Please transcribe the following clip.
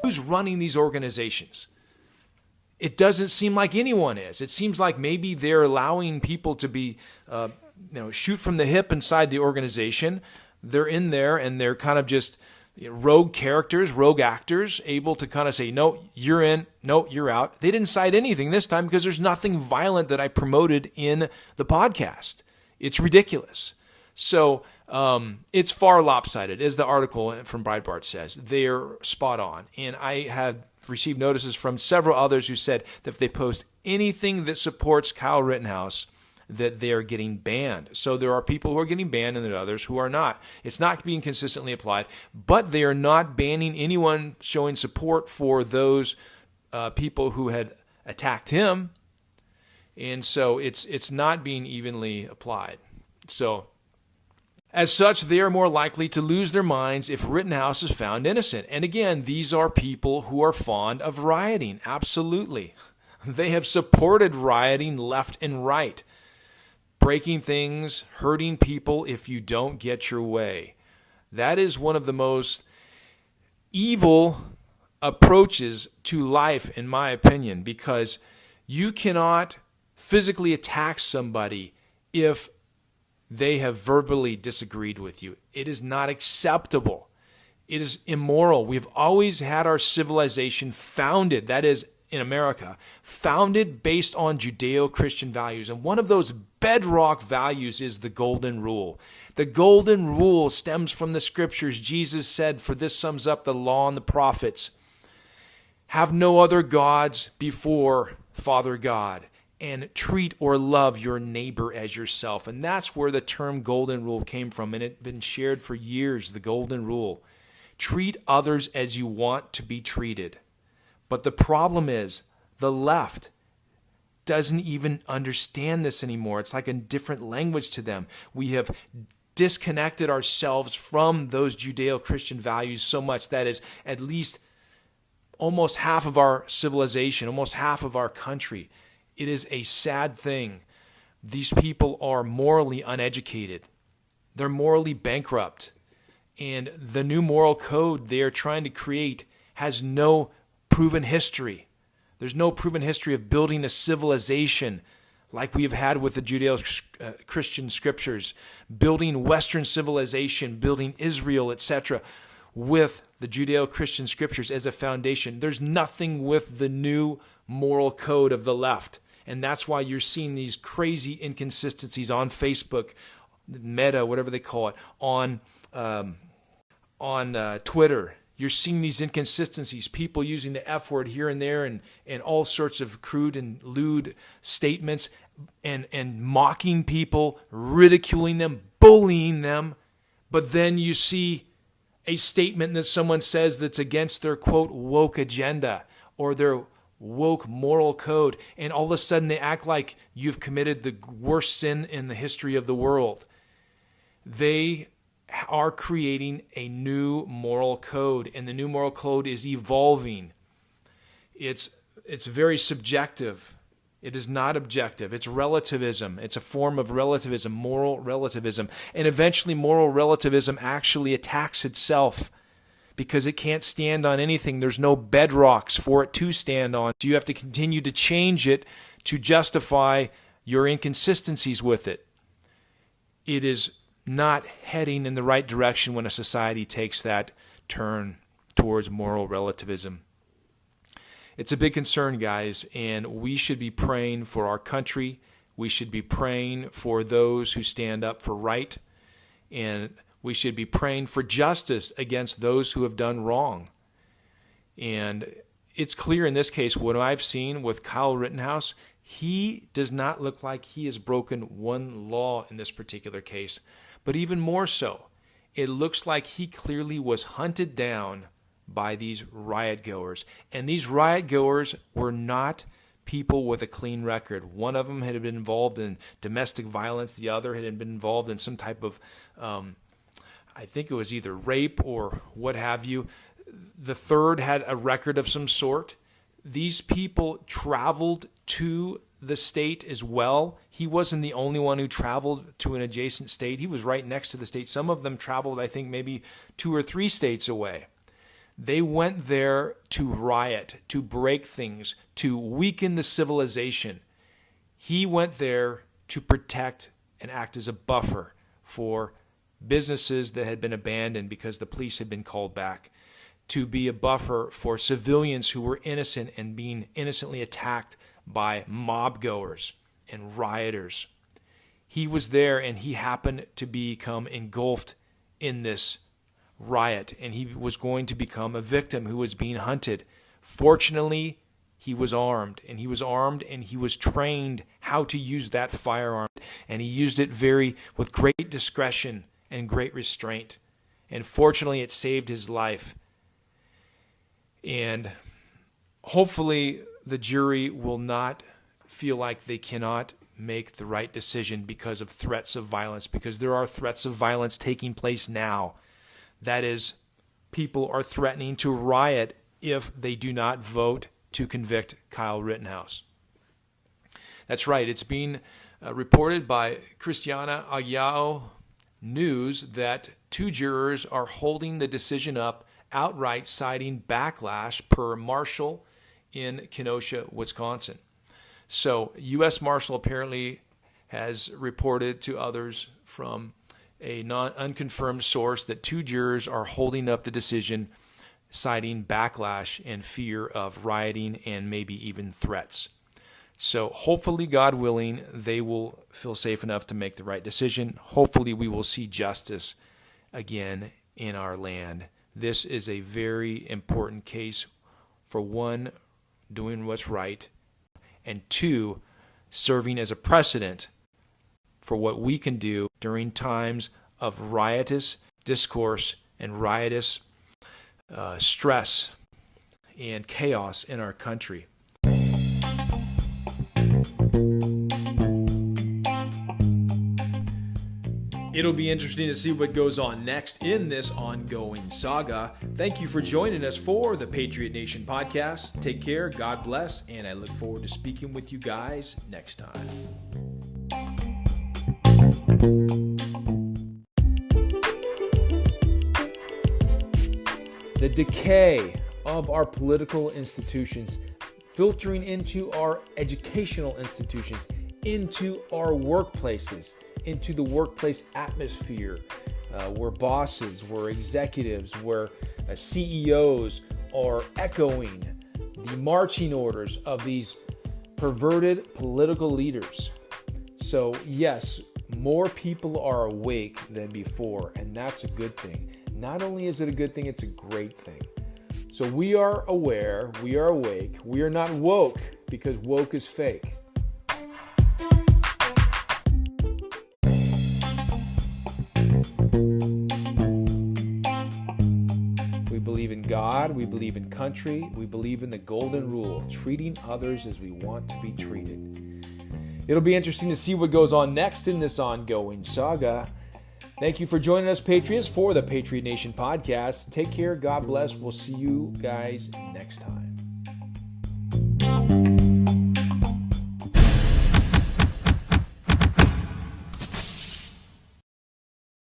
Who's running these organizations? It doesn't seem like anyone is. It seems like maybe they're allowing people to be, shoot from the hip inside the organization. They're in there and they're kind of just rogue characters, rogue actors, able to kind of say, no, you're in, no, you're out. They didn't cite anything this time because there's nothing violent that I promoted in the podcast. It's ridiculous. So it's far lopsided, as the article from Breitbart says. They're spot on. And I had received notices from several others who said that if they post anything that supports Kyle Rittenhouse, that they're getting banned. So there are people who are getting banned and there are others who are not. It's not being consistently applied, but they are not banning anyone showing support for those people who had attacked him. And so it's not being evenly applied. So as such, they are more likely to lose their minds if Rittenhouse is found innocent. And again, these are people who are fond of rioting. Absolutely. They have supported rioting left and right. Breaking things, hurting people if you don't get your way. That is one of the most evil approaches to life, in my opinion, because you cannot physically attack somebody if they have verbally disagreed with you. It is not acceptable. It is immoral. We've always had our civilization founded, that is, in America, founded based on Judeo-Christian values. And one of those bedrock values is the Golden Rule. The Golden Rule stems from the Scriptures. Jesus said, for this sums up the law and the prophets, have no other gods before Father God, and treat or love your neighbor as yourself. And that's where the term Golden Rule came from, and it's been shared for years, the Golden Rule. Treat others as you want to be treated. But the problem is, the left doesn't even understand this anymore. It's like a different language to them. We have disconnected ourselves from those Judeo-Christian values so much that is at least almost half of our civilization, almost half of our country. It is a sad thing. These people are morally uneducated. They're morally bankrupt. And the new moral code they are trying to create has no proven history. There's no proven history of building a civilization like we have had with the Judeo-Christian scriptures, building Western civilization, building Israel, etc., with the Judeo-Christian scriptures as a foundation. There's nothing with the new moral code of the left. And that's why you're seeing these crazy inconsistencies on Facebook, Meta, whatever they call it, on Twitter. You're seeing these inconsistencies, people using the F word here and there and all sorts of crude and lewd statements and mocking people, ridiculing them, bullying them. But then you see a statement that someone says that's against their, quote, woke agenda or their woke moral code, and all of a sudden they act like you've committed the worst sin in the history of the world. They are creating a new moral code, and the new moral code is evolving. It's very subjective. It is not objective. It's relativism. It's a form of relativism, moral relativism. And eventually moral relativism actually attacks itself because it can't stand on anything. There's no bedrocks for it to stand on. So you have to continue to change it to justify your inconsistencies with it. It is not heading in the right direction when a society takes that turn towards moral relativism. It's a big concern, guys, and we should be praying for our country. We should be praying for those who stand up for right, and we should be praying for justice against those who have done wrong. And it's clear in this case, what I've seen with Kyle Rittenhouse, he does not look like he has broken one law in this particular case. But even more so, it looks like he clearly was hunted down by these riot goers. And these riot goers were not people with a clean record. One of them had been involved in domestic violence. The other had been involved in some type of, I think it was either rape or what have you. The third had a record of some sort. These people traveled to the state as well. He wasn't the only one who traveled to an adjacent state. He was right next to the state. Some of them traveled, I think, maybe 2 or 3 states away. They went there to riot, to break things, to weaken the civilization. He went there to protect and act as a buffer for businesses that had been abandoned because the police had been called back, to be a buffer for civilians who were innocent and being innocently attacked by mob goers and rioters. He was there, and he happened to become engulfed in this riot, and he was going to become a victim who was being hunted. Fortunately, he was armed, and he was trained how to use that firearm, and he used it with great discretion and great restraint. And fortunately, it saved his life. And hopefully, the jury will not feel like they cannot make the right decision because of threats of violence, because there are threats of violence taking place now. That is, people are threatening to riot if they do not vote to convict Kyle Rittenhouse. That's right. It's being reported by Christiana Aguiao News that 2 jurors are holding the decision up, outright citing backlash per Marshall in Kenosha, Wisconsin. So U.S. Marshal apparently has reported to others from a unconfirmed source that 2 jurors are holding up the decision, citing backlash and fear of rioting and maybe even threats. So hopefully, God willing, they will feel safe enough to make the right decision. Hopefully, we will see justice again in our land. This is a very important case for, 1, doing what's right, and 2, serving as a precedent for what we can do during times of riotous discourse and riotous stress and chaos in our country. It'll be interesting to see what goes on next in this ongoing saga. Thank you for joining us for the Patriot Nation podcast. Take care, God bless, and I look forward to speaking with you guys next time. The decay of our political institutions filtering into our educational institutions, into our workplaces, into the workplace atmosphere, where bosses, where executives, where CEOs are echoing the marching orders of these perverted political leaders. So yes, more people are awake than before, and that's a good thing. Not only is it a good thing, it's a great thing. So we are aware, we are awake, we are not woke, because woke is fake. We believe in God, we believe in country, we believe in the golden rule, treating others as we want to be treated. It'll be interesting to see what goes on next in this ongoing saga. Thank you for joining us, Patriots, for the Patriot Nation podcast. Take care. God bless. We'll see you guys next time.